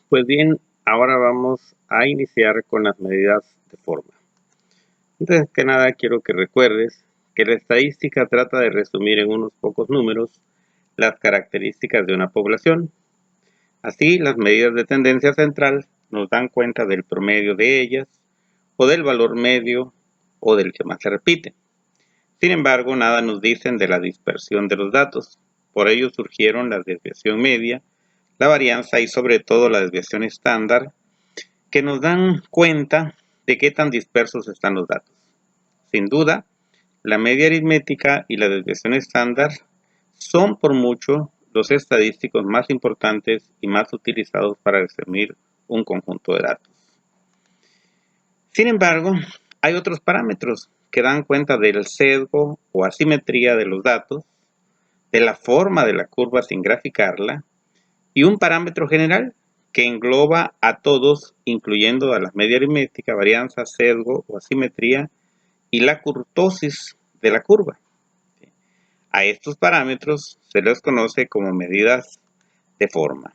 Pues bien, ahora vamos a iniciar con las medidas de forma. Antes que nada, quiero que recuerdes que la estadística trata de resumir en unos pocos números las características de una población. Así, las medidas de tendencia central nos dan cuenta del promedio de ellas, o del valor medio, o del que más se repite. Sin embargo, nada nos dicen de la dispersión de los datos. Por ello surgieron la desviación media, la varianza y sobre todo la desviación estándar, que nos dan cuenta de qué tan dispersos están los datos. Sin duda, la media aritmética y la desviación estándar son por mucho los estadísticos más importantes y más utilizados para resumir un conjunto de datos. Sin embargo, hay otros parámetros que dan cuenta del sesgo o asimetría de los datos, de la forma de la curva sin graficarla, y un parámetro general que engloba a todos, incluyendo a la media aritmética, varianza, sesgo o asimetría, y la kurtosis de la curva. A estos parámetros se les conoce como medidas de forma.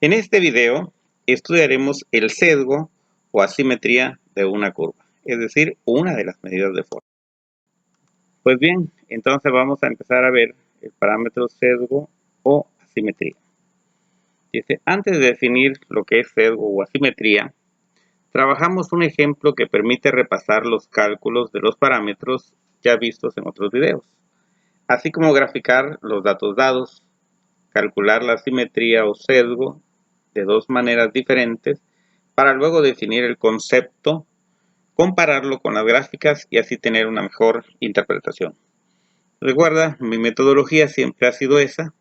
En este video estudiaremos el sesgo o asimetría de una curva, es decir, una de las medidas de forma. Pues bien, entonces vamos a empezar a ver el parámetro sesgo o asimetría. Dice, antes de definir lo que es sesgo o asimetría, trabajamos un ejemplo que permite repasar los cálculos de los parámetros ya vistos en otros videos, así como graficar los datos dados, calcular la asimetría o sesgo de dos maneras diferentes, para luego definir el concepto, compararlo con las gráficas y así tener una mejor interpretación. Recuerda, mi metodología siempre ha sido esa.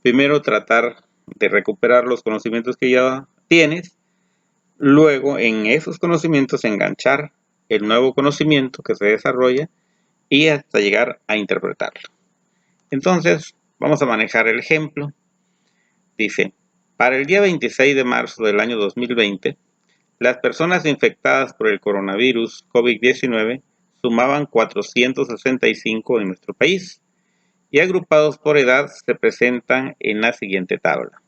Primero tratar de recuperar los conocimientos que ya tienes, luego en esos conocimientos enganchar el nuevo conocimiento que se desarrolla y hasta llegar a interpretarlo. Entonces, vamos a manejar el ejemplo. Dice, para el día 26 de marzo del año 2020, las personas infectadas por el coronavirus COVID-19 sumaban 465 en nuestro país y agrupados por edad se presentan en la siguiente tabla.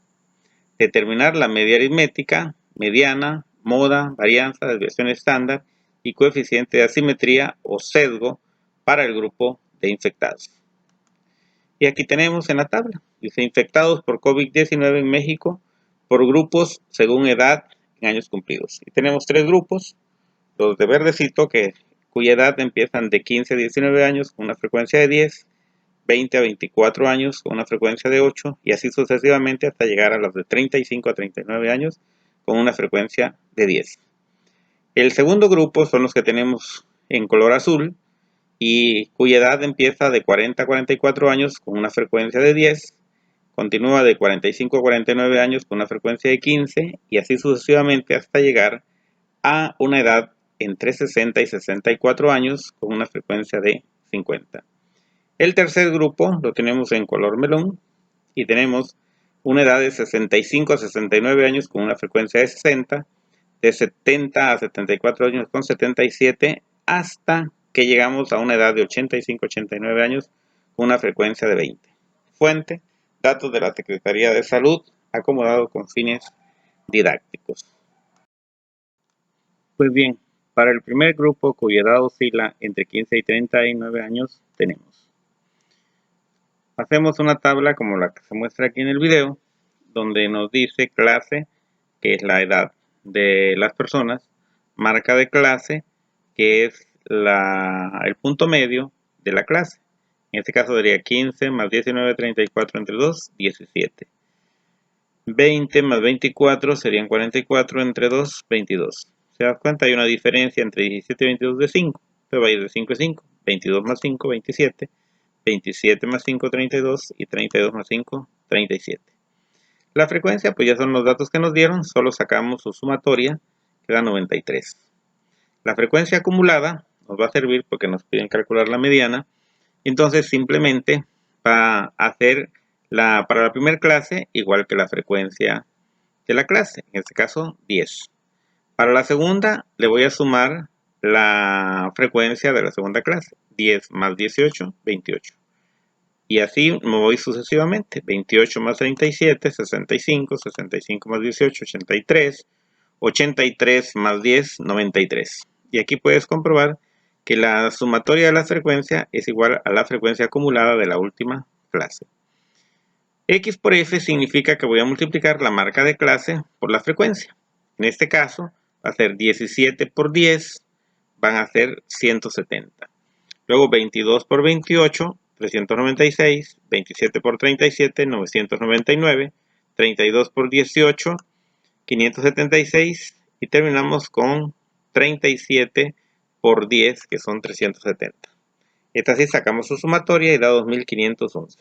Determinar la media aritmética, mediana, moda, varianza, desviación estándar y coeficiente de asimetría o sesgo para el grupo de infectados. Y aquí tenemos en la tabla, dice infectados por COVID-19 en México por grupos según edad en años cumplidos. Y tenemos tres grupos, los de verdecito, cuya edad empiezan de 15 a 19 años con una frecuencia de 10, 20 a 24 años con una frecuencia de 8 y así sucesivamente hasta llegar a los de 35 a 39 años con una frecuencia de 10. El segundo grupo son los que tenemos en color azul y cuya edad empieza de 40 a 44 años con una frecuencia de 10, continúa de 45 a 49 años con una frecuencia de 15 y así sucesivamente hasta llegar a una edad entre 60 y 64 años con una frecuencia de 50. El tercer grupo lo tenemos en color melón y tenemos una edad de 65 a 69 años con una frecuencia de 60, de 70 a 74 años con 77, hasta que llegamos a una edad de 85 a 89 años con una frecuencia de 20. Fuente, datos de la Secretaría de Salud, acomodado con fines didácticos. Pues bien, para el primer grupo cuya edad oscila entre 15 y 39 años tenemos. Hacemos una tabla como la que se muestra aquí en el video, donde nos dice clase, que es la edad de las personas, marca de clase, que es el punto medio de la clase. En este caso sería 15 más 19, 34 entre 2, 17. 20 más 24 serían 44 entre 2, 22. ¿Se da cuenta? Hay una diferencia entre 17 y 22 de 5. Entonces va a ir de 5 y 5. 22 más 5, 27. 27 más 5, 32. Y 32 más 5, 37. La frecuencia, pues ya son los datos que nos dieron. Solo sacamos su sumatoria, que da 93. La frecuencia acumulada nos va a servir porque nos piden calcular la mediana. Entonces simplemente va a hacer para la primera clase igual que la frecuencia de la clase, en este caso 10. Para la segunda le voy a sumar la frecuencia de la segunda clase, 10 más 18, 28. Y así me voy sucesivamente. 28 más 37, 65. 65 más 18, 83. 83 más 10, 93. Y aquí puedes comprobar que la sumatoria de la frecuencia es igual a la frecuencia acumulada de la última clase. X por F significa que voy a multiplicar la marca de clase por la frecuencia. En este caso va a ser 17 por 10, van a ser 170. Luego 22 por 28, 396. 27 por 37, 999. 32 por 18, 576. Y terminamos con 37 por 10, que son 370. Esta sí sacamos su sumatoria y da 2511.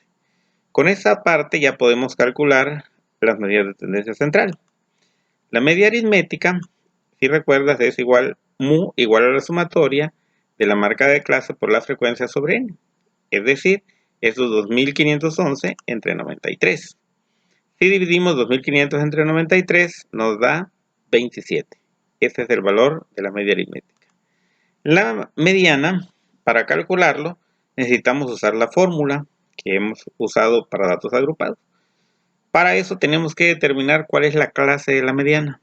Con esa parte ya podemos calcular las medidas de tendencia central. La media aritmética, si recuerdas, es igual mu igual a la sumatoria de la marca de clase por la frecuencia sobre n. Es decir, esos 2511 entre 93. Si dividimos 2500 entre 93, nos da 27. Este es el valor de la media aritmética. La mediana, para calcularlo, necesitamos usar la fórmula que hemos usado para datos agrupados. Para eso tenemos que determinar cuál es la clase de la mediana.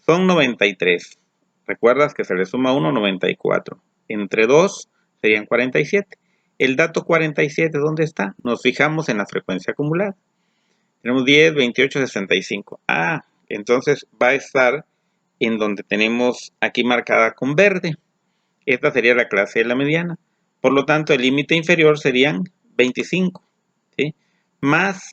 Son 93. Recuerdas que se le suma 1, 94. Entre 2 serían 47. El dato 47, ¿dónde está? Nos fijamos en la frecuencia acumulada. Tenemos 10, 28, 65. Entonces va a estar en donde tenemos aquí marcada con verde. Esta sería la clase de la mediana. Por lo tanto, el límite inferior serían 25. ¿Sí? Más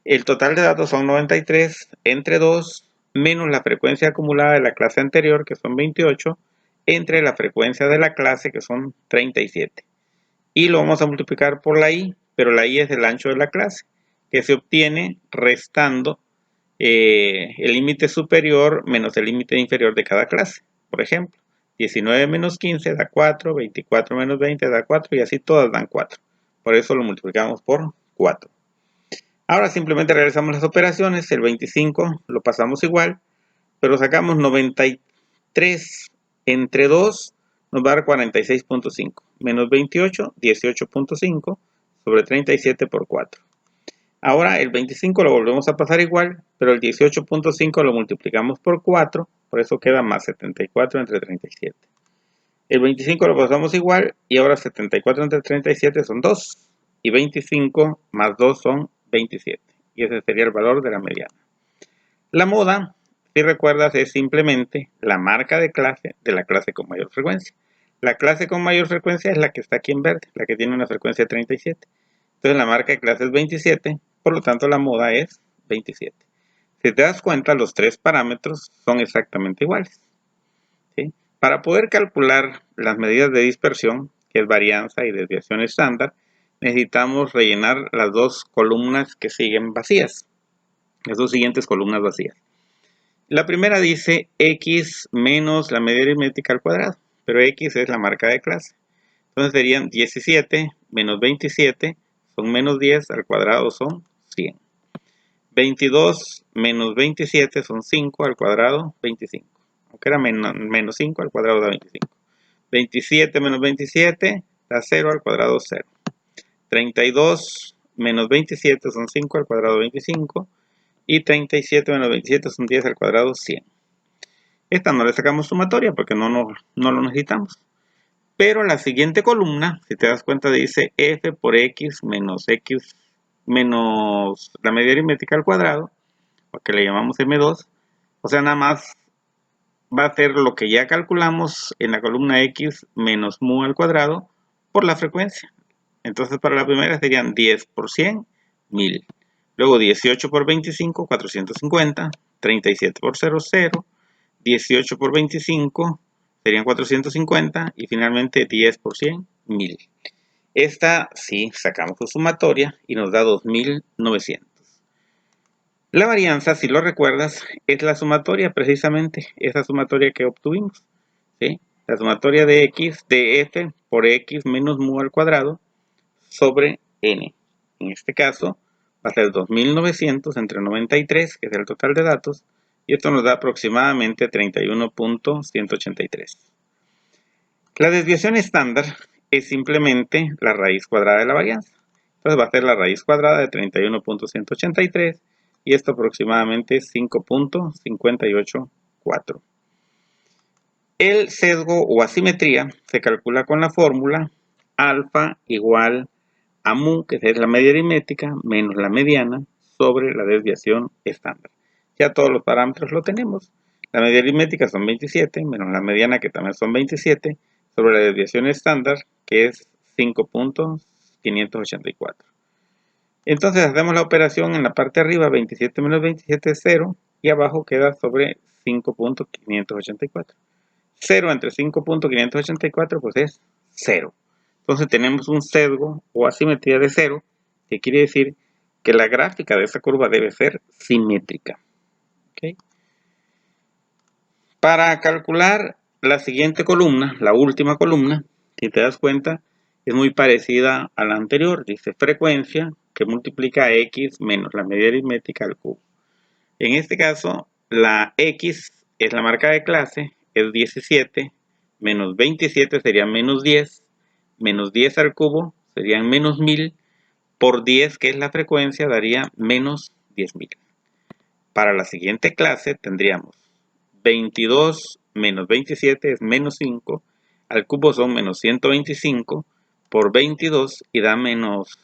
el total de datos son 93 entre 2 menos la frecuencia acumulada de la clase anterior, que son 28, entre la frecuencia de la clase, que son 37. Y lo vamos a multiplicar por la i, pero la i es el ancho de la clase, que se obtiene restando el límite superior menos el límite inferior de cada clase. Por ejemplo, 19 menos 15 da 4, 24 menos 20 da 4 y así todas dan 4. Por eso lo multiplicamos por 4. Ahora simplemente realizamos las operaciones. El 25 lo pasamos igual, pero sacamos 93 entre 2 nos va a dar 46.5. Menos 28, 18.5 sobre 37 por 4. Ahora el 25 lo volvemos a pasar igual, pero el 18.5 lo multiplicamos por 4, por eso queda más 74 entre 37. El 25 lo pasamos igual y ahora 74 entre 37 son 2 y 25 más 2 son 27 y ese sería el valor de la mediana. La moda, si recuerdas, es simplemente la marca de clase de la clase con mayor frecuencia. La clase con mayor frecuencia es la que está aquí en verde, la que tiene una frecuencia de 37. Entonces la marca de clase es 27, por lo tanto la moda es 27. Si te das cuenta, los tres parámetros son exactamente iguales. ¿Sí? Para poder calcular las medidas de dispersión, que es varianza y desviación estándar, necesitamos rellenar las dos columnas que siguen vacías, las dos siguientes columnas vacías. La primera dice x menos la media aritmética al cuadrado, pero x es la marca de clase. Entonces serían 17 menos 27 son menos 10 al cuadrado son 100. 22 menos 27 son 5 al cuadrado 25. Aunque era menos 5 al cuadrado da 25. 27 menos 27 da 0 al cuadrado 0. 32 menos 27 son 5 al cuadrado 25. Y 37 menos 27 son 10 al cuadrado 100. Esta no le sacamos sumatoria porque no lo necesitamos. Pero la siguiente columna, si te das cuenta, dice f por x menos la media aritmética al cuadrado, o que le llamamos m2. O sea, nada más va a ser lo que ya calculamos en la columna x menos mu al cuadrado por la frecuencia. Entonces para la primera serían 10 por 100, 1000. Luego 18 por 25, 450. 37 por 0, 0. 18 por 25 serían 450. Y finalmente 10 por 100, 1000. Esta sí sacamos su sumatoria y nos da 2900. La varianza, si lo recuerdas, es la sumatoria precisamente, esa sumatoria que obtuvimos. ¿Sí? La sumatoria de x de f por x menos mu al cuadrado sobre n. En este caso va a ser 2900 entre 93, que es el total de datos, y esto nos da aproximadamente 31.183. La desviación estándar es simplemente la raíz cuadrada de la varianza. Entonces va a ser la raíz cuadrada de 31.183 y esto aproximadamente es 5.584. El sesgo o asimetría se calcula con la fórmula alfa igual a mu, que es la media aritmética, menos la mediana sobre la desviación estándar. Ya todos los parámetros lo tenemos. La media aritmética son 27, menos la mediana, que también son 27, sobre la desviación estándar, que es 5.584. Entonces hacemos la operación en la parte de arriba, 27 menos 27 es 0, y abajo queda sobre 5.584. 0 entre 5.584 pues es 0. Entonces tenemos un sesgo o asimetría de 0, que quiere decir que la gráfica de esa curva debe ser simétrica. ¿Okay? Para calcular la siguiente columna, la última columna, si te das cuenta, es muy parecida a la anterior. Dice frecuencia que multiplica x menos la media aritmética al cubo. En este caso, la x es la marca de clase, es 17, menos 27 sería menos 10 al cubo serían menos 1000, por 10, que es la frecuencia, daría menos 10.000. Para la siguiente clase tendríamos 22 menos 27 es menos 5, al cubo son menos 125, por 22 y da menos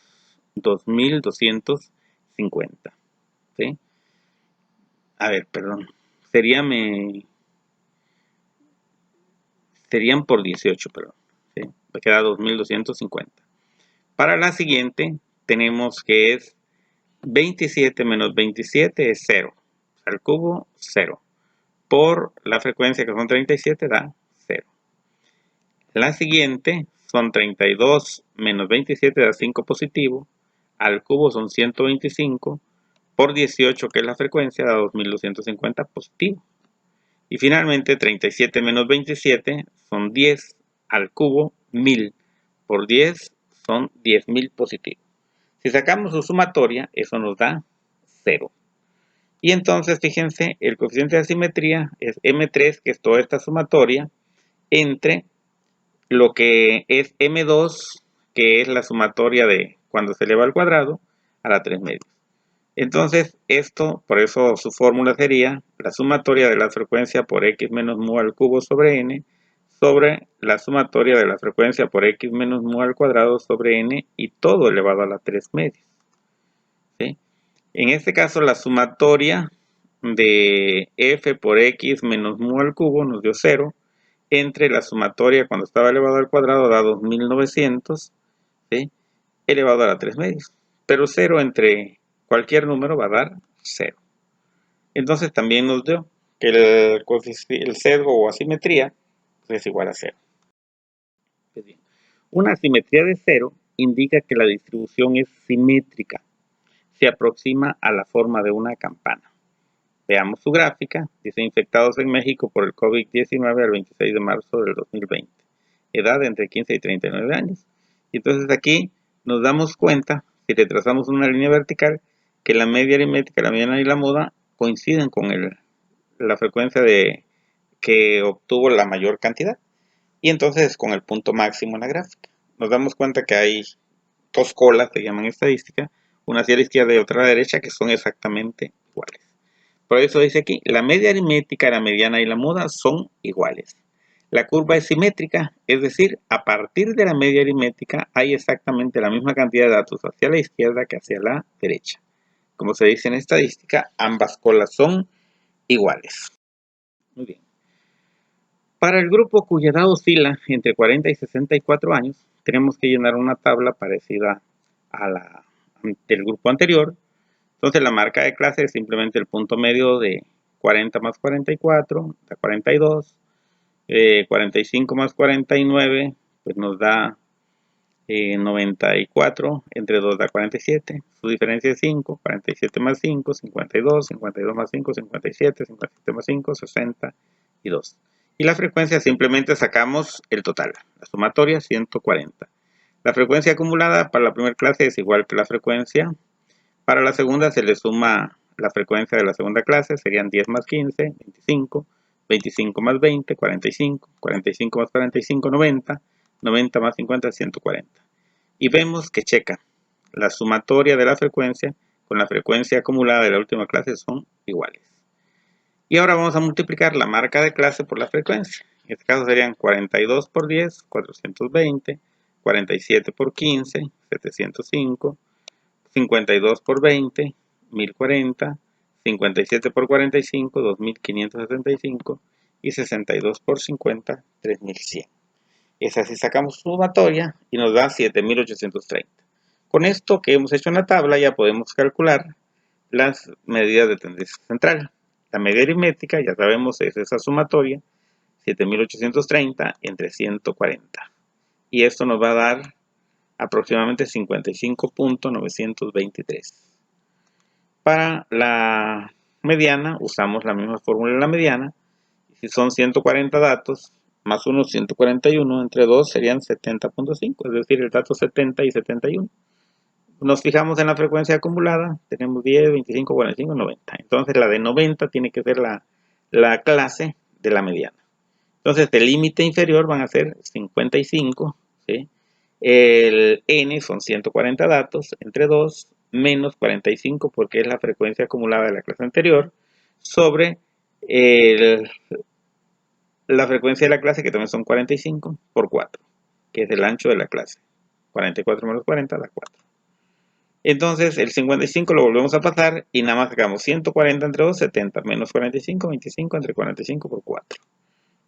2250. ¿Sí? A ver, perdón. Serían por 18, perdón. ¿Sí? Me queda 2250. Para la siguiente tenemos que es 27 menos 27 es 0. Al cubo, 0. Por la frecuencia, que son 37, da 0. La siguiente son 32 menos 27 da 5 positivo. Al cubo son 125. Por 18, que es la frecuencia, da 2250 positivo. Y finalmente 37 menos 27 son 10 al cubo, 1000. Por 10 son 10.000 positivos. Si sacamos su sumatoria, eso nos da 0. Y entonces, fíjense, el coeficiente de asimetría es M3, que es toda esta sumatoria, entre lo que es M2, que es la sumatoria de cuando se eleva al cuadrado, a la 3 medios. Entonces, esto, por eso su fórmula sería la sumatoria de la frecuencia por x menos mu al cubo sobre n, sobre la sumatoria de la frecuencia por x menos mu al cuadrado sobre n, y todo elevado a la 3 medios. ¿Sí? En este caso, la sumatoria de f por x menos mu al cubo nos dio 0, entre la sumatoria cuando estaba elevado al cuadrado da 2900, ¿sí? Elevado a la 3 medios. Pero 0 entre cualquier número va a dar 0. Entonces también nos dio que el sesgo o asimetría es igual a 0. Una asimetría de 0 indica que la distribución es simétrica. Se aproxima a la forma de una campana. Veamos su gráfica. Dice infectados en México por el COVID-19 el 26 de marzo del 2020. Edad entre 15 y 39 años. Y entonces aquí nos damos cuenta, si le trazamos una línea vertical, que la media aritmética, la mediana y la moda coinciden con la frecuencia que obtuvo la mayor cantidad. Y entonces con el punto máximo en la gráfica. Nos damos cuenta que hay dos colas, se llaman estadística, una hacia la izquierda y otra a la derecha, que son exactamente iguales. Por eso dice aquí, la media aritmética, la mediana y la moda son iguales. La curva es simétrica, es decir, a partir de la media aritmética hay exactamente la misma cantidad de datos hacia la izquierda que hacia la derecha. Como se dice en estadística, ambas colas son iguales. Muy bien. Para el grupo cuya edad oscila entre 40 y 64 años, tenemos que llenar una tabla parecida a la del grupo anterior. Entonces la marca de clase es simplemente el punto medio de 40 más 44, da 42. 45 más 49, pues nos da 94, entre 2 da 47, su diferencia es 5, 47 más 5, 52, 52 más 5, 57, 57 más 5, 62. Y la frecuencia simplemente sacamos el total, la sumatoria 140. La frecuencia acumulada para la primera clase es igual que la frecuencia. Para la segunda se le suma la frecuencia de la segunda clase, serían 10 más 15, 25. 25 más 20, 45, 45 más 45, 90, 90 más 50, 140. Y vemos que checa la sumatoria de la frecuencia con la frecuencia acumulada de la última clase son iguales. Y ahora vamos a multiplicar la marca de clase por la frecuencia. En este caso serían 42 por 10, 420, 47 por 15, 705, 52 por 20, 1040, 57 por 45, 2575 y 62 por 50, 3100. Es así, sacamos sumatoria y nos da 7830. Con esto que hemos hecho en la tabla ya podemos calcular las medidas de tendencia central. La medida aritmética, ya sabemos, es esa sumatoria, 7830 entre 140. Y esto nos va a dar aproximadamente 55.923. Para la mediana, usamos la misma fórmula de la mediana. Si son 140 datos, más 1, 141, entre 2 serían 70.5, es decir, el dato 70 y 71. Nos fijamos en la frecuencia acumulada, tenemos 10, 25, 45, 90. Entonces la de 90 tiene que ser la clase de la mediana. Entonces el límite inferior van a ser 55, ¿sí? El n son 140 datos, entre 2, menos 45, porque es la frecuencia acumulada de la clase anterior, sobre la frecuencia de la clase, que también son 45, por 4, que es el ancho de la clase. 44 menos 40 da 4. Entonces el 55 lo volvemos a pasar y nada más sacamos 140 entre 2, 70, menos 45, 25 entre 45 por 4.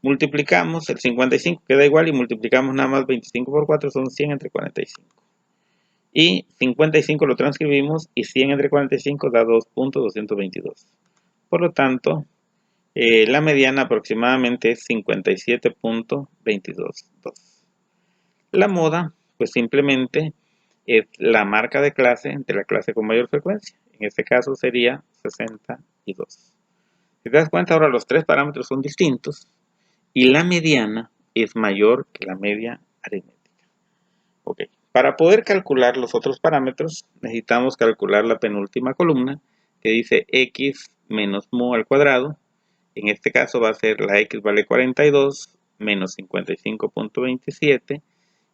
Multiplicamos, el 55 queda igual y multiplicamos nada más 25 por 4, son 100 entre 45. Y 55 lo transcribimos y 100 entre 45 da 2.222. Por lo tanto, la mediana aproximadamente es 57.222. La moda, pues simplemente es la marca de clase de la clase con mayor frecuencia. En este caso sería 62. Si te das cuenta, ahora los tres parámetros son distintos y la mediana es mayor que la media aritmética. Ok, para poder calcular los otros parámetros necesitamos calcular la penúltima columna que dice x menos mu al cuadrado. En este caso va a ser la x vale 42 menos 55.27.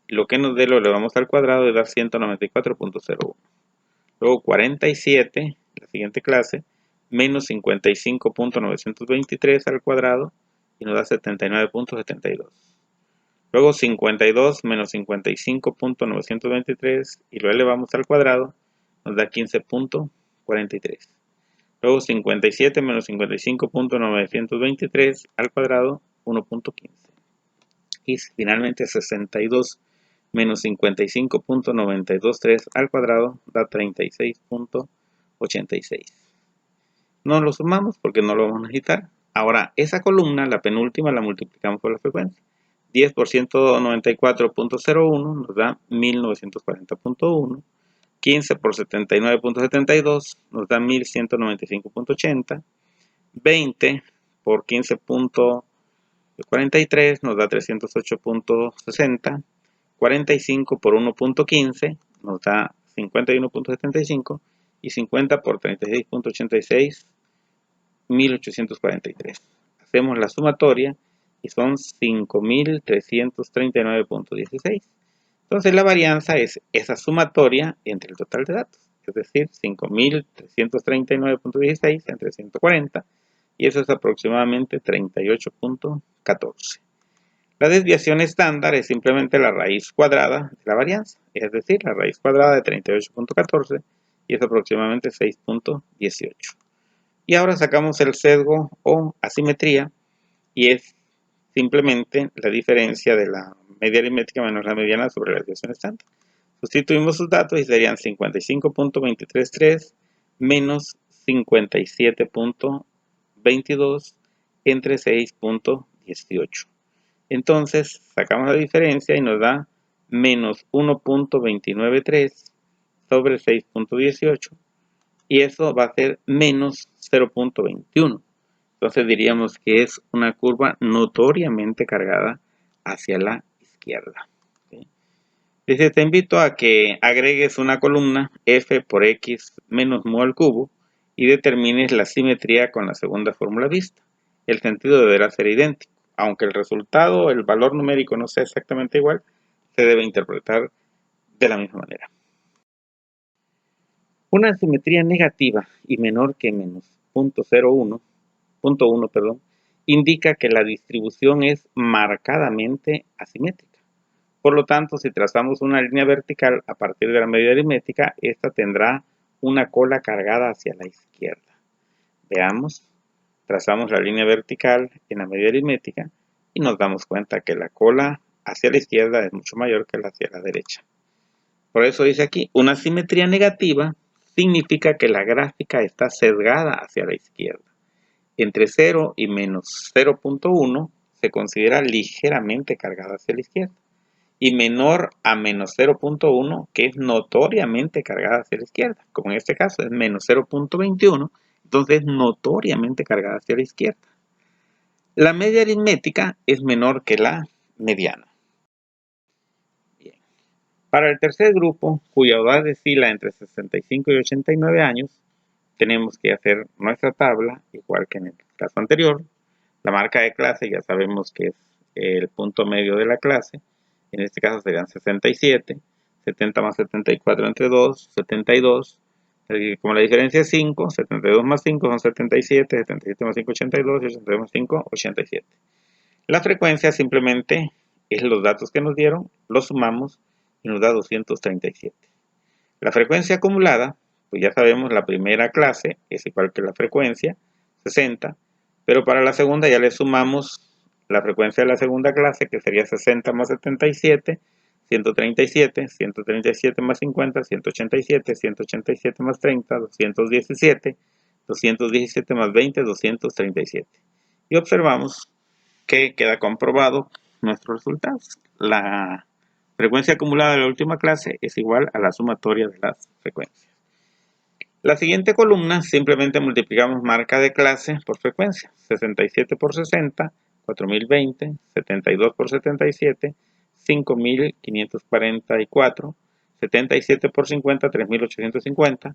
Lo que nos dé lo elevamos al cuadrado y da 194.01. Luego 47, la siguiente clase, menos 55.923 al cuadrado y nos da 79.72. Luego 52 menos 55.923 y lo elevamos al cuadrado, nos da 15.43. Luego 57 menos 55.923 al cuadrado, 1.15. Y finalmente 62 menos 55.923 al cuadrado da 36.86. No lo sumamos porque no lo vamos a necesitar. Ahora, esa columna, la penúltima, la multiplicamos por la frecuencia. 10 por 194.01 nos da 1940.1. 15 por 79.72 nos da 1195.80. 20 por 15.43 nos da 308.60. 45 por 1.15 nos da 51.75 y 50 por 36.86, 1843. Hacemos la sumatoria y son 5339.16. Entonces la varianza es esa sumatoria entre el total de datos, es decir, 5339.16 entre 140, y eso es aproximadamente 38.14. La desviación estándar es simplemente la raíz cuadrada de la varianza, es decir, la raíz cuadrada de 38.14 y es aproximadamente 6.18. Y ahora sacamos el sesgo o asimetría y es simplemente la diferencia de la media aritmética menos la mediana sobre la desviación estándar. Sustituimos sus datos y serían 55.233 menos 57.22 entre 6.18. Entonces sacamos la diferencia y nos da menos 1.293 sobre 6.18 y eso va a ser menos 0.21. Entonces diríamos que es una curva notoriamente cargada hacia la izquierda. ¿Sí? Dice, te invito a que agregues una columna f por x menos mu al cubo y determines la simetría con la segunda fórmula vista. El sentido deberá ser idéntico. Aunque el resultado, el valor numérico no sea exactamente igual, se debe interpretar de la misma manera. Una simetría negativa y menor que menos 0.1, indica que la distribución es marcadamente asimétrica. Por lo tanto, si trazamos una línea vertical a partir de la medida aritmética, esta tendrá una cola cargada hacia la izquierda. Veamos, trazamos la línea vertical en la medida aritmética y nos damos cuenta que la cola hacia la izquierda es mucho mayor que la hacia la derecha. Por eso dice aquí, una simetría negativa significa que la gráfica está sesgada hacia la izquierda. Entre 0 y menos 0.1 se considera ligeramente cargada hacia la izquierda. Y menor a menos 0.1, que es notoriamente cargada hacia la izquierda. Como en este caso es menos 0.21, entonces es notoriamente cargada hacia la izquierda. La media aritmética es menor que la mediana. Bien. Para el tercer grupo, cuya edad oscila entre 65 y 89 años, tenemos que hacer nuestra tabla, igual que en el caso anterior. La marca de clase ya sabemos que es el punto medio de la clase. En este caso serían 67, 70 más 74 entre 2, 72. Como la diferencia es 5, 72 más 5 son 77, 77 más 5, 82, y 82 más 5, 87. La frecuencia simplemente es los datos que nos dieron, los sumamos y nos da 237. La frecuencia acumulada, pues ya sabemos, la primera clase es igual que la frecuencia, 60, pero para la segunda ya le sumamos la frecuencia de la segunda clase, que sería 60 más 77, 137, 137 más 50, 187, 187 más 30, 217, 217 más 20, 237. Y observamos que queda comprobado nuestros resultados. La frecuencia acumulada de la última clase es igual a la sumatoria de las frecuencias. La siguiente columna simplemente multiplicamos marca de clase por frecuencia. 67 por 60, 4020, 72 por 77, 5544, 77 por 50, 3850,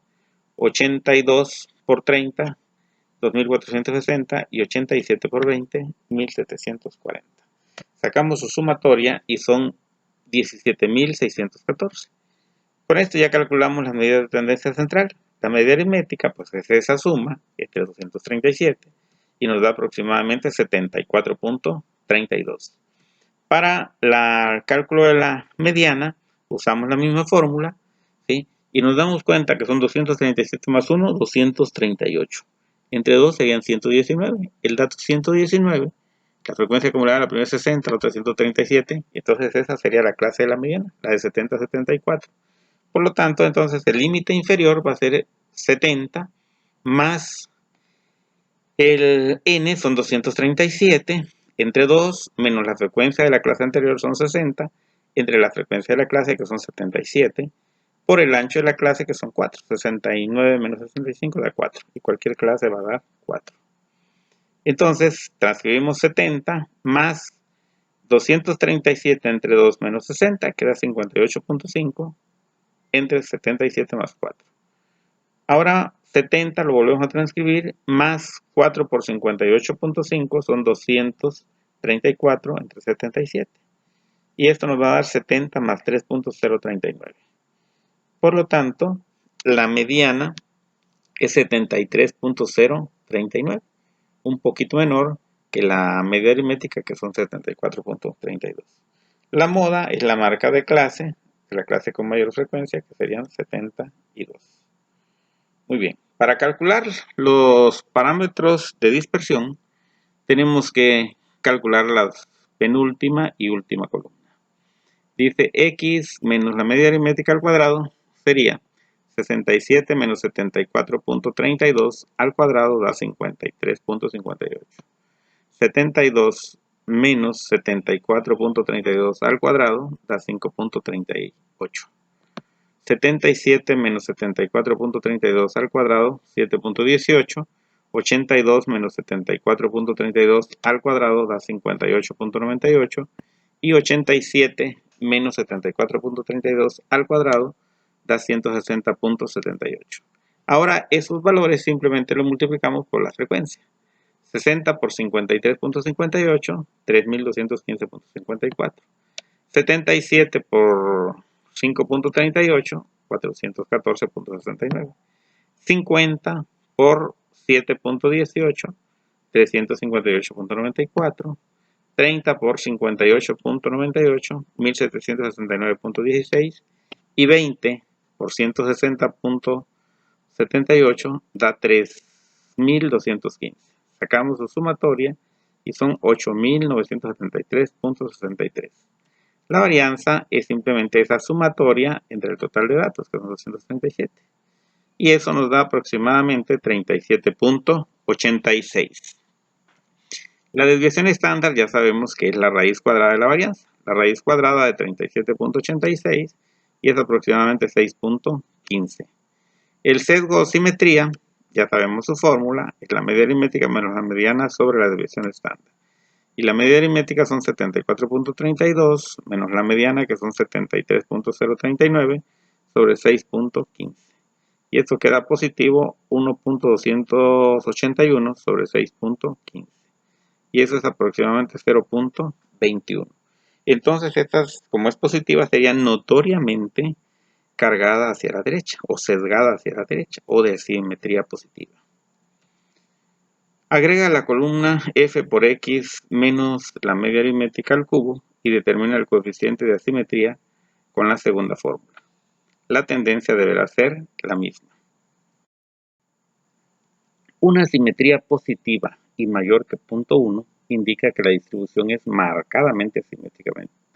82 por 30, 2460 y 87 por 20, 1740. Sacamos su sumatoria y son 17.614. Con esto ya calculamos las medidas de tendencia central. La medida aritmética pues es esa suma entre 237 y nos da aproximadamente 74.32. Para el cálculo de la mediana usamos la misma fórmula, ¿sí? Y nos damos cuenta que son 237 más 1, 238. Entre 2 serían 119. El dato 119, la frecuencia acumulada, la primera es 60, la otra es 137, y entonces esa sería la clase de la mediana, la de 70 a 74. Por lo tanto, entonces el límite inferior va a ser 70 más el n son 237, entre 2 menos la frecuencia de la clase anterior son 60, entre la frecuencia de la clase que son 77, por el ancho de la clase que son 4. 69 menos 65 da 4, y cualquier clase va a dar 4. Entonces, transcribimos 70 más 237 entre 2 menos 60, que da 58.5, entre 77 más 4. Ahora 70 lo volvemos a transcribir, más 4 por 58.5 son 234 entre 77. Y esto nos va a dar 70 más 3.039. Por lo tanto, la mediana es 73.039. Un poquito menor que la media aritmética, que son 74.32. La moda es la marca de clase, la clase con mayor frecuencia, que serían 72. Muy bien, para calcular los parámetros de dispersión, tenemos que calcular la penúltima y última columna. Dice x menos la media aritmética al cuadrado sería 67 menos 74.32 al cuadrado da 53.58. 72 menos 74.32 al cuadrado da 5.38. 77 menos 74.32 al cuadrado, 7.18. 82 menos 74.32 al cuadrado da 58.98. Y 87 menos 74.32 al cuadrado da 160.78. Ahora esos valores simplemente los multiplicamos por la frecuencia. 60 por 53.58, 3215.54. 77 por 5.38, 414.69. 50 por 7.18, 358.94. 30 por 58.98, 1769.16. Y 20 por 160.78 da 3.215. Sacamos su sumatoria y son 8.973.63. La varianza es simplemente esa sumatoria entre el total de datos, que son 237. Y eso nos da aproximadamente 37.86. La desviación estándar ya sabemos que es la raíz cuadrada de la varianza. La raíz cuadrada de 37.86 y es aproximadamente 6.15. El sesgo o simetría, ya sabemos su fórmula, es la media aritmética menos la mediana sobre la desviación estándar. Y la media aritmética son 74.32 menos la mediana, que son 73.039 sobre 6.15. Y esto queda positivo 1.281 sobre 6.15. Y eso es aproximadamente 0.21. Entonces estas, como es positiva, serían notoriamente cargada hacia la derecha o sesgada hacia la derecha o de simetría positiva. Agrega la columna f por x menos la media aritmética al cubo y determina el coeficiente de asimetría con la segunda fórmula. La tendencia deberá ser la misma. Una simetría positiva y mayor que 0.1 indica que la distribución es marcadamente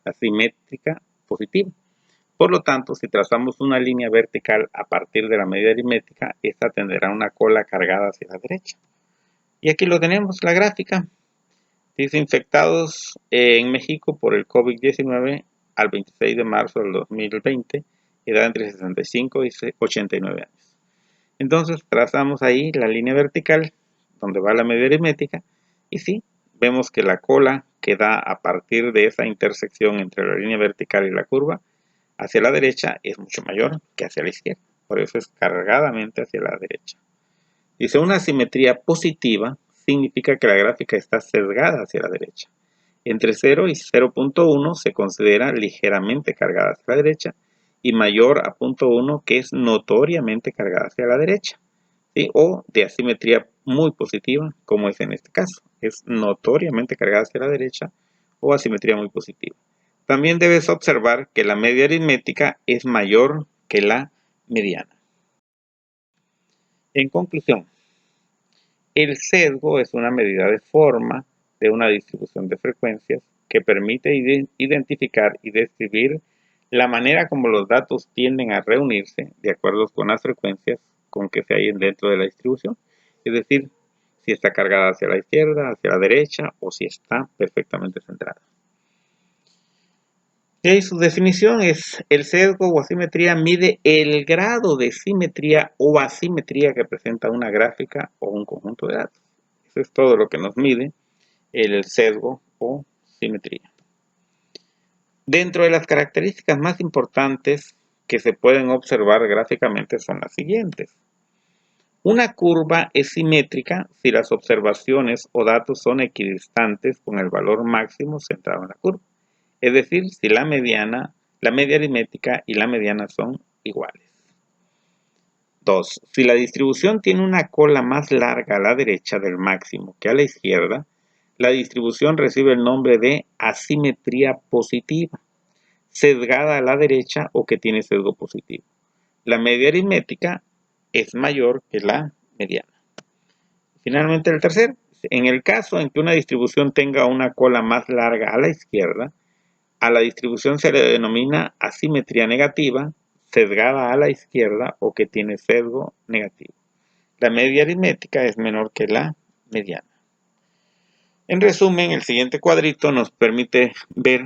asimétrica positiva. Por lo tanto, si trazamos una línea vertical a partir de la media aritmética, esta tendrá una cola cargada hacia la derecha. Y aquí lo tenemos, la gráfica. Dice infectados en México por el COVID-19 al 26 de marzo del 2020, edad entre 65 y 89 años. Entonces trazamos ahí la línea vertical donde va la media aritmética y sí, vemos que la cola que da a partir de esa intersección entre la línea vertical y la curva hacia la derecha es mucho mayor que hacia la izquierda. Por eso es cargadamente hacia la derecha. Dice, una simetría positiva significa que la gráfica está sesgada hacia la derecha. Entre 0 y 0.1 se considera ligeramente cargada hacia la derecha y mayor a 0.1 que es notoriamente cargada hacia la derecha. ¿Sí? O de asimetría muy positiva, como es en este caso. Es notoriamente cargada hacia la derecha o asimetría muy positiva. También debes observar que la media aritmética es mayor que la mediana. En conclusión, el sesgo es una medida de forma de una distribución de frecuencias que permite identificar y describir la manera como los datos tienden a reunirse de acuerdo con las frecuencias con que se hallen dentro de la distribución. Es decir, si está cargada hacia la izquierda, hacia la derecha o si está perfectamente centrada. Y su definición es: el sesgo o asimetría mide el grado de simetría o asimetría que presenta una gráfica o un conjunto de datos. Eso es todo lo que nos mide el sesgo o simetría. Dentro de las características más importantes que se pueden observar gráficamente son las siguientes. Una curva es simétrica si las observaciones o datos son equidistantes con el valor máximo centrado en la curva. Es decir, si la media aritmética y la mediana son iguales. 2. Si la distribución tiene una cola más larga a la derecha del máximo que a la izquierda, la distribución recibe el nombre de asimetría positiva, sesgada a la derecha o que tiene sesgo positivo. La media aritmética es mayor que la mediana. Finalmente, el tercero. En el caso en que una distribución tenga una cola más larga a la izquierda, a la distribución se le denomina asimetría negativa, sesgada a la izquierda o que tiene sesgo negativo. La media aritmética es menor que la mediana. En resumen, el siguiente cuadrito nos permite ver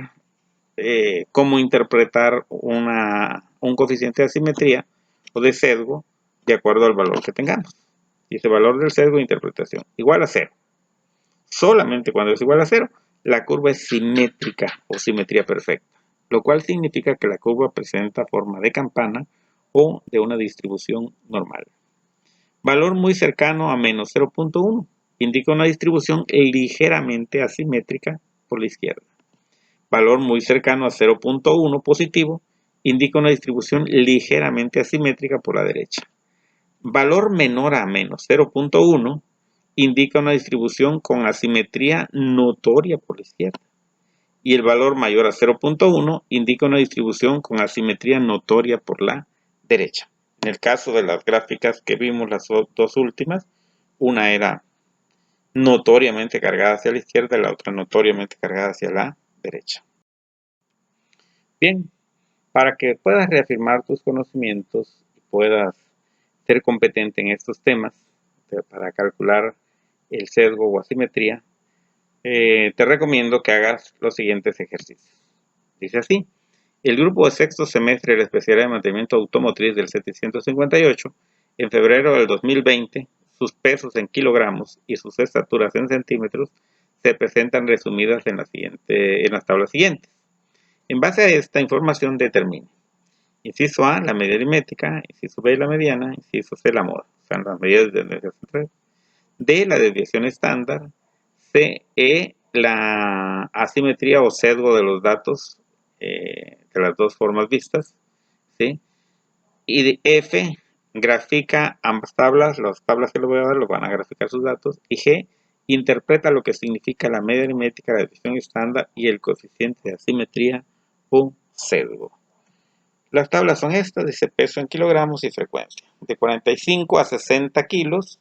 cómo interpretar un coeficiente de asimetría o de sesgo de acuerdo al valor que tengamos. Y ese valor del sesgo de interpretación igual a 0. Solamente cuando es igual a 0, la curva es simétrica o simetría perfecta, lo cual significa que la curva presenta forma de campana o de una distribución normal. Valor muy cercano a menos 0.1 indica una distribución ligeramente asimétrica por la izquierda. Valor muy cercano a 0.1 positivo indica una distribución ligeramente asimétrica por la derecha. Valor menor a menos 0.1 indica una distribución con asimetría notoria por la izquierda. Y el valor mayor a 0.1 indica una distribución con asimetría notoria por la derecha. En el caso de las gráficas que vimos, las dos últimas, una era notoriamente cargada hacia la izquierda y la otra notoriamente cargada hacia la derecha. Bien, para que puedas reafirmar tus conocimientos y puedas ser competente en estos temas, para calcular el sesgo o asimetría, te recomiendo que hagas los siguientes ejercicios. Dice así: el grupo de sexto semestre de la especialidad de mantenimiento automotriz del 758, en febrero del 2020, sus pesos en kilogramos y sus estaturas en centímetros se presentan resumidas en las tablas siguientes. En base a esta información determine: inciso A, la media aritmética; inciso B, la mediana; inciso C, la moda. O sea, las medidas de tendencia central. D, la desviación estándar. C, la asimetría o sesgo de los datos de las dos formas vistas, ¿sí? Y de F, grafica ambas tablas. Las tablas que le voy a dar lo van a graficar sus datos. Y G, interpreta lo que significa la media aritmética, la desviación estándar y el coeficiente de asimetría o sesgo. Las tablas son estas: dice peso en kilogramos y frecuencia. De 45 a 60 kilos,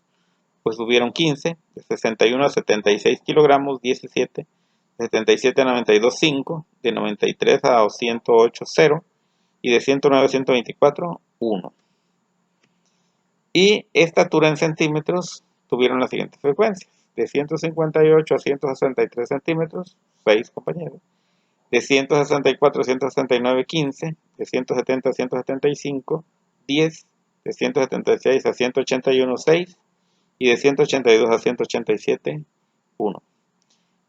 pues hubieron 15, de 61 a 76 kilogramos, 17, de 77 a 92, 5, de 93 a 108, 0, y de 109 a 124, 1. Y estatura en centímetros tuvieron las siguientes frecuencias: de 158 a 163 centímetros, 6 compañeros; de 164 a 169, 15, de 170 a 175, 10, de 176 a 181, 6, y de 182 a 187, 1.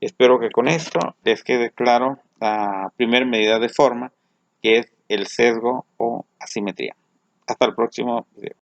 Espero que con esto les quede claro la primera medida de forma, que es el sesgo o asimetría. Hasta el próximo video.